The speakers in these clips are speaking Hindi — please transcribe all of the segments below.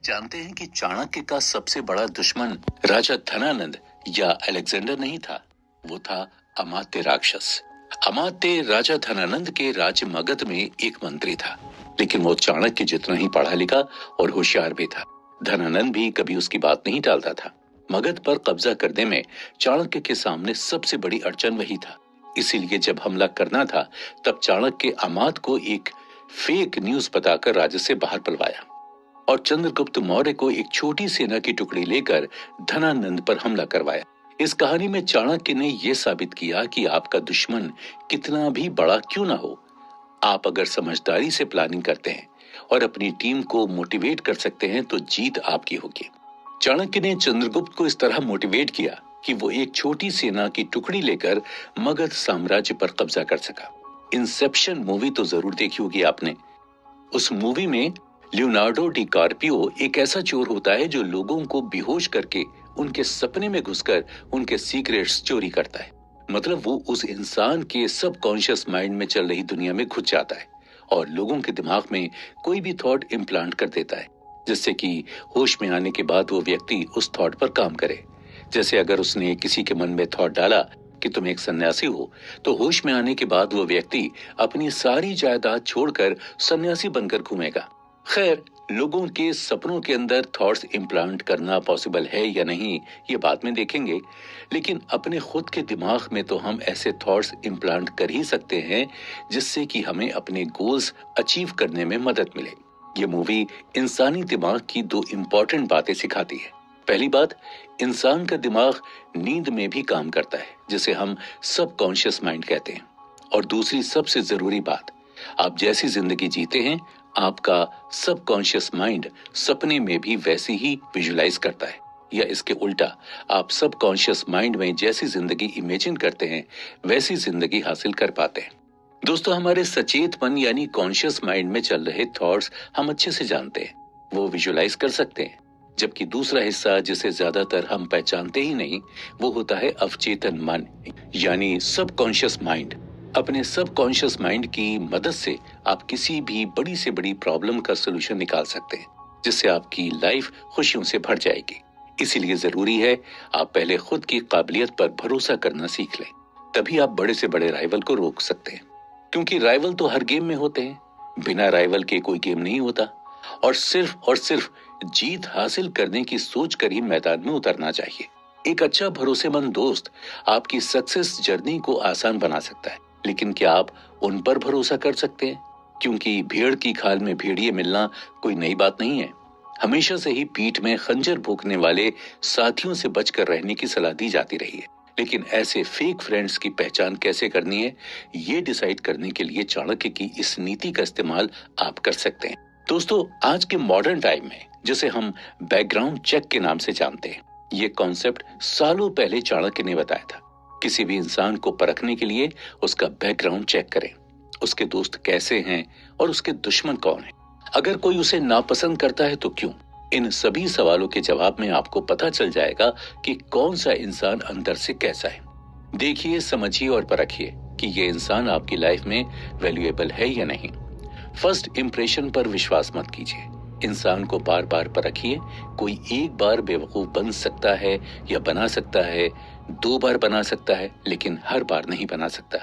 जानते हैं कि चाणक्य का सबसे बड़ा दुश्मन राजा धनानंद या अलेक्जेंडर नहीं था, वो था अमात्य राक्षस। अमात्य राजा धनानंद के राज्य मगध में एक मंत्री था, लेकिन वो चाणक्य जितना ही पढ़ा लिखा और होशियार भी था। धनानंद भी कभी उसकी बात नहीं टालता था। मगध पर कब्जा करने में चाणक्य के सामने सबसे बड़ी अड़चन वही था। इसीलिए जब हमला करना था तब चाणक्य अमात्य को एक फेक न्यूज बताकर राज्य से बाहर बुलवाया और चंद्रगुप्त मौर्य को एक छोटी सेना की टुकड़ी लेकर धनानंद पर हमला करवाया। इस कहानी में चाणक्य ने यह साबित किया कि आपका दुश्मन कितना भी बड़ा क्यों ना हो, आप अगर समझदारी से प्लानिंग करते हैं और अपनी टीम को मोटिवेट कर सकते हैं तो जीत आपकी होगी। चाणक्य ने चंद्रगुप्त को इस तरह मोटिवेट किया कि वो एक छोटी सेना की टुकड़ी लेकर मगध साम्राज्य पर कब्जा कर सका। इंसेप्शन मूवी तो जरूर देखी होगी आपने। उस मूवी में लियोनार्डो डिकार्पियो एक ऐसा चोर होता है जो लोगों को बेहोश करके उनके सपने में घुसकर उनके सीक्रेट्स चोरी करता है। मतलब वो उस इंसान के सबकॉन्शियस माइंड में चल रही दुनिया में घुस जाता है और लोगों के दिमाग में कोई भी थॉट इम्प्लांट कर देता है, जिससे कि होश में आने के बाद वो व्यक्ति उस थॉट पर काम करे। जैसे अगर उसने किसी के मन में थॉट डाला कि तुम एक सन्यासी हो, तो होश में आने के बाद वो व्यक्ति अपनी सारी जायदाद छोड़कर सन्यासी बनकर घूमेगा। खैर, लोगों के सपनों के अंदर थॉट्स इम्प्लांट करना पॉसिबल है या नहीं ये बाद में देखेंगे, लेकिन अपने खुद के दिमाग में तो हम ऐसे थॉट्स इम्प्लांट कर ही सकते हैं जिससे कि हमें अपने गोल्स अचीव करने में मदद मिले। ये मूवी इंसानी दिमाग की दो इम्पोर्टेंट बातें सिखाती है। पहली बात, इंसान का दिमाग नींद में भी काम करता है, जिसे हम सबकॉन्शियस माइंड कहते हैं। और दूसरी सबसे जरूरी बात, आप जैसी जिंदगी जीते हैं आपका सबकॉन्शियस माइंड सपने में भी वैसी ही विजुलाइज करता है, या इसके उल्टा, आप सबकॉन्शियस माइंड में जैसी जिंदगी इमेजिन करते हैं वैसी जिंदगी हासिल कर पाते हैं। दोस्तों, हमारे सचेत मन यानी कॉन्शियस माइंड में चल रहे थॉट्स हम अच्छे से जानते हैं, वो विजुलाइज कर सकते हैं। जबकि दूसरा हिस्सा जिसे ज्यादातर हम पहचानते ही नहीं, वो होता है अवचेतन मन यानी सबकॉन्शियस माइंड। अपने सबकॉन्शियस माइंड की मदद से आप किसी भी बड़ी से बड़ी प्रॉब्लम का सलूशन निकाल सकते हैं, जिससे आपकी लाइफ खुशियों से भर जाएगी। इसीलिए जरूरी है आप पहले खुद की काबिलियत पर भरोसा करना सीख लें, तभी आप बड़े से बड़े राइवल को रोक सकते हैं। क्योंकि राइवल तो हर गेम में होते हैं, बिना राइवल के कोई गेम नहीं होता। और सिर्फ जीत हासिल करने की सोच कर ही मैदान में उतरना चाहिए। एक अच्छा भरोसेमंद दोस्त आपकी सक्सेस जर्नी को आसान बना सकता है, लेकिन क्या आप उन पर भरोसा कर सकते हैं? क्योंकि भेड़ की खाल में भेड़िए मिलना कोई नई बात नहीं है। हमेशा से ही पीठ में खंजर भोंकने वाले साथियों से बचकर रहने की सलाह दी जाती रही है, लेकिन ऐसे फेक फ्रेंड्स की पहचान कैसे करनी है, ये डिसाइड करने के लिए चाणक्य की इस नीति का इस्तेमाल आप कर सकते हैं। दोस्तों, आज के मॉडर्न टाइम में जिसे हम बैकग्राउंड चेक के नाम से जानते हैं, ये कॉन्सेप्ट सालों पहले चाणक्य ने बताया था। किसी भी इंसान को परखने के लिए उसका बैकग्राउंड चेक करें, उसके दोस्त कैसे हैं और उसके दुश्मन कौन है। अगर कोई उसे नापसंद करता है तो क्यों? इन सभी सवालों के जवाब में आपको पता चल जाएगा कि कौन सा इंसान अंदर से कैसा है। देखिए, समझिए और परखिए कि ये इंसान आपकी लाइफ में वैल्यूएबल है या नहीं। फर्स्ट इंप्रेशन पर विश्वास मत कीजिए, इंसान को बार बार परखिए। कोई एक बार बेवकूफ बन सकता है या बना सकता है, 2 बार बना सकता है, लेकिन हर बार नहीं बना सकता।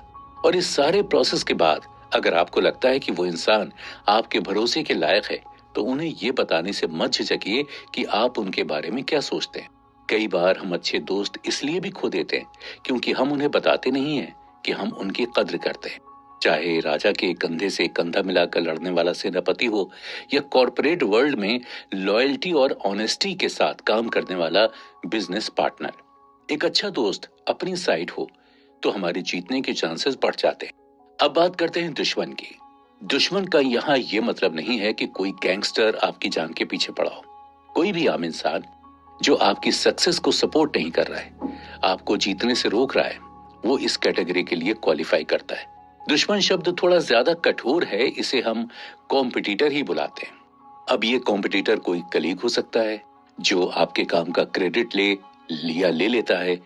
और इस सारे प्रोसेस के बाद अगर आपको लगता है कि वो इंसान आपके भरोसे के लायक है, तो उन्हें ये बताने से मत झिझकिए कि आप उनके बारे में क्या सोचते हैं। कई बार हम अच्छे दोस्त इसलिए भी खो देते हैं क्योंकि हम उन्हें बताते नहीं हैं कि हम उनकी कद्र करते हैं। चाहे राजा के कंधे से कंधा मिलाकर लड़ने वाला सेनापति हो या कॉर्पोरेट वर्ल्ड में लॉयल्टी और ऑनेस्टी के साथ काम करने वाला बिजनेस पार्टनर, एक अच्छा दोस्त अपनी साइड हो तो हमारे जीतने के चांसेस बढ़ जाते हैं। अब बात करते हैं दुश्मन की। दुश्मन का यहाँ ये मतलब नहीं है कि कोई गैंगस्टर आपकी जान के पीछे पड़ा हो। कोई भी आम इंसान जो आपकी सक्सेस को सपोर्ट नहीं कर रहा है, आपको जीतने से रोक रहा है, वो इस कैटेगरी के लिए क्वालिफाई करता है। दुश्मन शब्द थोड़ा ज्यादा कठोर है, इसे हम कॉम्पिटिटर ही बुलाते हैं। अब ये कॉम्पिटिटर कोई कलीग हो सकता है जो आपके काम का क्रेडिट ले लेता है,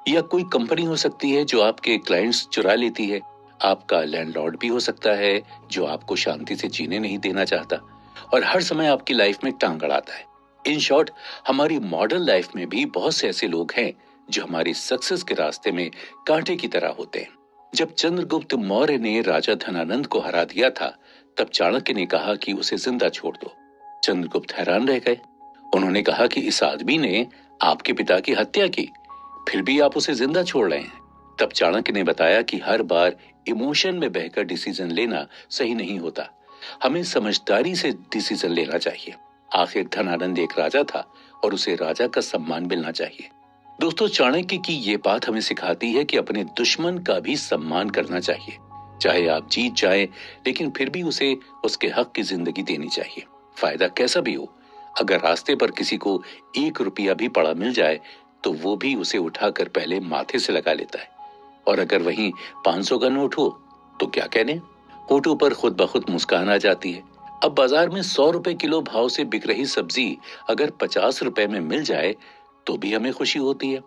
या कोई कंपनी हो सकती है जो आपके क्लाइंट्स चुरा लेती है। आपका लैंडलॉर्ड भी हो सकता है जो आपको शांति से जीने नहीं देना चाहता और हर समय आपकी लाइफ में टांग अड़ाता है। इन शॉर्ट, हमारी मॉडर्न लाइफ में भी बहुत से ऐसे लोग हैं जो हमारी सक्सेस के रास्ते में कांटे की तरह होते हैं। जब चंद्रगुप्त मौर्य ने राजा धनानंद को हरा दिया था, तब चाणक्य ने कहा कि उसे जिंदा छोड़ दो। चंद्रगुप्त हैरान रह गए। उन्होंने कहा कि इस आदमी ने आपके पिता की हत्या की, फिर भी आप उसे जिंदा छोड़ रहे हैं। तब चाणक्य ने बताया कि हर बार इमोशन में बहकर डिसीजन लेना सही नहीं होता। हमें समझदारी से डिसीजन लेना चाहिए। आखिर धनानंद एक राजा था और उसे राजा का सम्मान मिलना चाहिए। दोस्तों, चाणक्य की ये बात हमें सिखाती है कि अपने दुश्मन का भी सम्मान करना चाहिए। चाहे आप जीत जाएं, लेकिन फिर भी उसे उसके हक की जिंदगी देनी चाहिए, फायदा कैसा भी हो। अगर रास्ते पर किसी को 1 रुपया भी पड़ा मिल जाए तो वो भी उसे उठाकर पहले माथे से लगा लेता है। और अगर वहीं 500 का नोट हो तो क्या कहने, होठों पर खुद ब खुद मुस्कान आ जाती है। अब बाजार में 100 रुपए किलो भाव से बिक रही सब्जी अगर 50 रुपए में मिल जाए तो भी हमें खुशी होती है।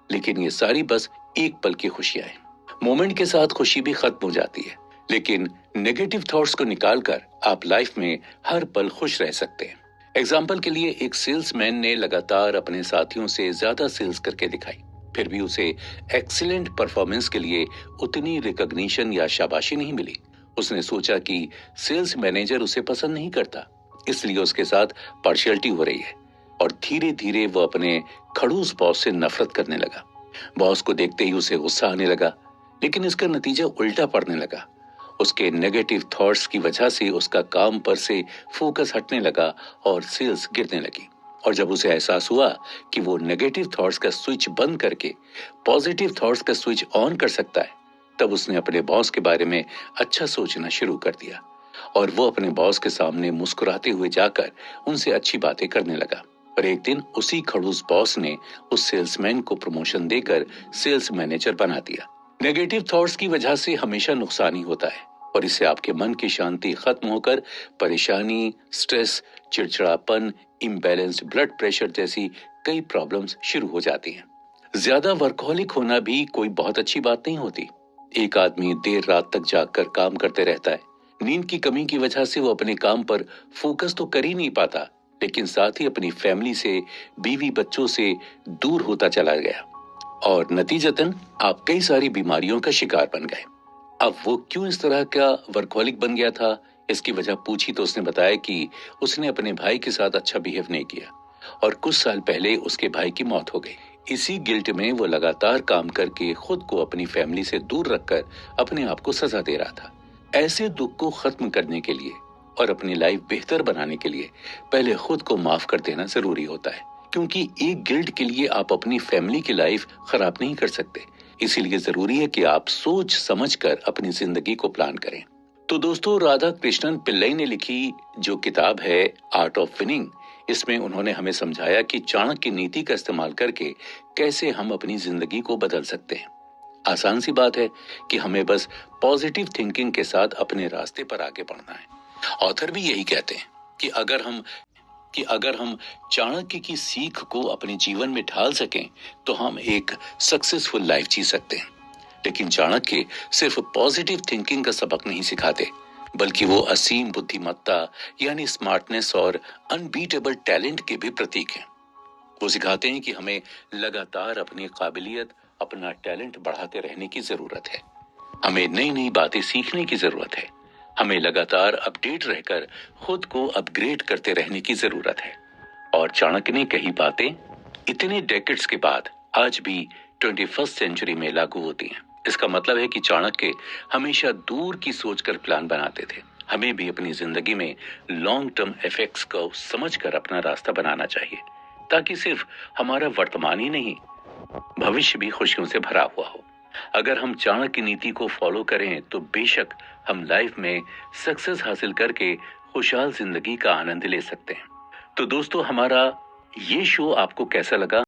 लेकिन ये सारी बस एक पल की खुशियां हैं। मोमेंट के साथ खुशी भी खत्म हो जाती है। लेकिन नेगेटिव थॉट्स को निकालकर आप लाइफ में हर पल खुश रह सकते हैं। एग्जाम्पल के लिए, एक सेल्समैन ने लगातार अपने साथियों से ज्यादा सेल्स करके दिखाई, फिर भी उसे एक्सीलेंट परफॉर्मेंस के लिए उतनी रिकॉग्निशन या शाबाशी नहीं मिली। उसने सोचा कि सेल्स मैनेजर उसे पसंद नहीं करता, इसलिए उसके साथ पार्शियलिटी हो रही है, और धीरे धीरे वो अपने खड़ूस बॉस से नफरत करने लगा। बॉस को देखते ही उसे गुस्सा आने लगा, लेकिन इसका नतीजा उल्टा पड़ने लगा। उसके नेगेटिव थॉट्स की वजह से उसका काम पर से फोकस हटने लगा और सेल्स गिरने लगी। और जब उसे एहसास हुआ कि वो नेगेटिव थॉट्स का स्विच बंद करके पॉजिटिव थॉट्स का स्विच ऑन कर सकता है, तब उसने अपने बॉस के बारे में अच्छा सोचना शुरू कर दिया और वो अपने बॉस के सामने मुस्कुराते हुए जाकर उनसे अच्छी बातें करने लगा। और एक दिन उसी खड़ूस बॉस ने उस सेल्समैन को प्रमोशन देकर सेल्स मैनेजर बना दिया। नेगेटिव थॉट्स की वजह से हमेशा नुकसान ही होता है, और इससे आपके मन की शांति खत्म होकर परेशानी, स्ट्रेस, चिड़चिड़ापन, इम्बैलेंस्ड ब्लड प्रेशर जैसी कई प्रॉब्लम्स शुरू हो जाती हैं। ज्यादा वर्कहोलिक होना भी कोई बहुत अच्छी बात नहीं होती। एक आदमी देर रात तक जागकर काम करते रहता है। नींद की कमी की वजह से वो अपने काम पर फोकस तो कर ही नहीं पाता, लेकिन साथ ही अपनी फैमिली से, बीवी बच्चों से दूर होता चला गया, और नतीजतन आप कई सारी बीमारियों का शिकार बन गए। अब वो क्यों इस तरह का वर्कहोलिक बन गया था, इसकी वजह पूछी तो उसने बताया कि उसने अपने भाई के साथ अच्छा बिहेव नहीं किया और कुछ साल पहले उसके भाई की मौत हो गई। इसी गिल्ट में वो लगातार काम करके खुद को अपनी फैमिली से दूर रखकर अपने आप को सजा दे रहा था। ऐसे दुख को खत्म करने के लिए और अपनी लाइफ बेहतर बनाने के लिए पहले खुद को माफ कर देना जरूरी होता है, क्योंकि एक गिल्ट के लिए आप अपनी फैमिली की लाइफ खराब नहीं कर सकते। इसीलिए जरूरी है कि आप सोच समझकर अपनी जिंदगी को प्लान करें। तो दोस्तों, राधा कृष्णन पिल्लई ने लिखी जो किताब है आर्ट ऑफ विनिंग, इसमें उन्होंने हमें समझाया कि चाणक्य की नीति का इस्तेमाल करके कैसे हम अपनी जिंदगी को बदल सकते हैं। आसान सी बात है कि हमें बस पॉजिटिव थिंकिंग के साथ अपने रास्ते पर आगे बढ़ना है। ऑथर भी यही कहते हैं कि अगर हम चाणक्य की सीख को अपने जीवन में ढाल सकें तो हम एक सक्सेसफुल लाइफ जी सकते हैं। लेकिन चाणक्य सिर्फ पॉजिटिव थिंकिंग का सबक नहीं सिखाते, बल्कि वो असीम बुद्धिमत्ता यानी स्मार्टनेस और अनबीटेबल टैलेंट के भी प्रतीक हैं। वो सिखाते हैं कि हमें लगातार अपनी काबिलियत, अपना टैलेंट बढ़ाते रहने की जरूरत है। हमें नई नई बातें सीखने की जरूरत है। हमें लगातार अपडेट रहकर खुद को अपग्रेड करते रहने की जरूरत है। और चाणक्य ने कही बातें इतने डेकेड्स के बाद आज भी 21st सेंचुरी में लागू होती हैं। इसका मतलब है कि चाणक्य हमेशा दूर की सोचकर प्लान बनाते थे। हमें भी अपनी जिंदगी में लॉन्ग टर्म इफेक्ट्स को समझकर अपना रास्ता बनाना चाहिए, ताकि सिर्फ हमारा वर्तमान ही नहीं, भविष्य भी खुशियों से भरा हुआ हो। अगर हम चाणक्य की नीति को फॉलो करें तो बेशक हम लाइफ में सक्सेस हासिल करके खुशहाल जिंदगी का आनंद ले सकते हैं। तो दोस्तों, हमारा ये शो आपको कैसा लगा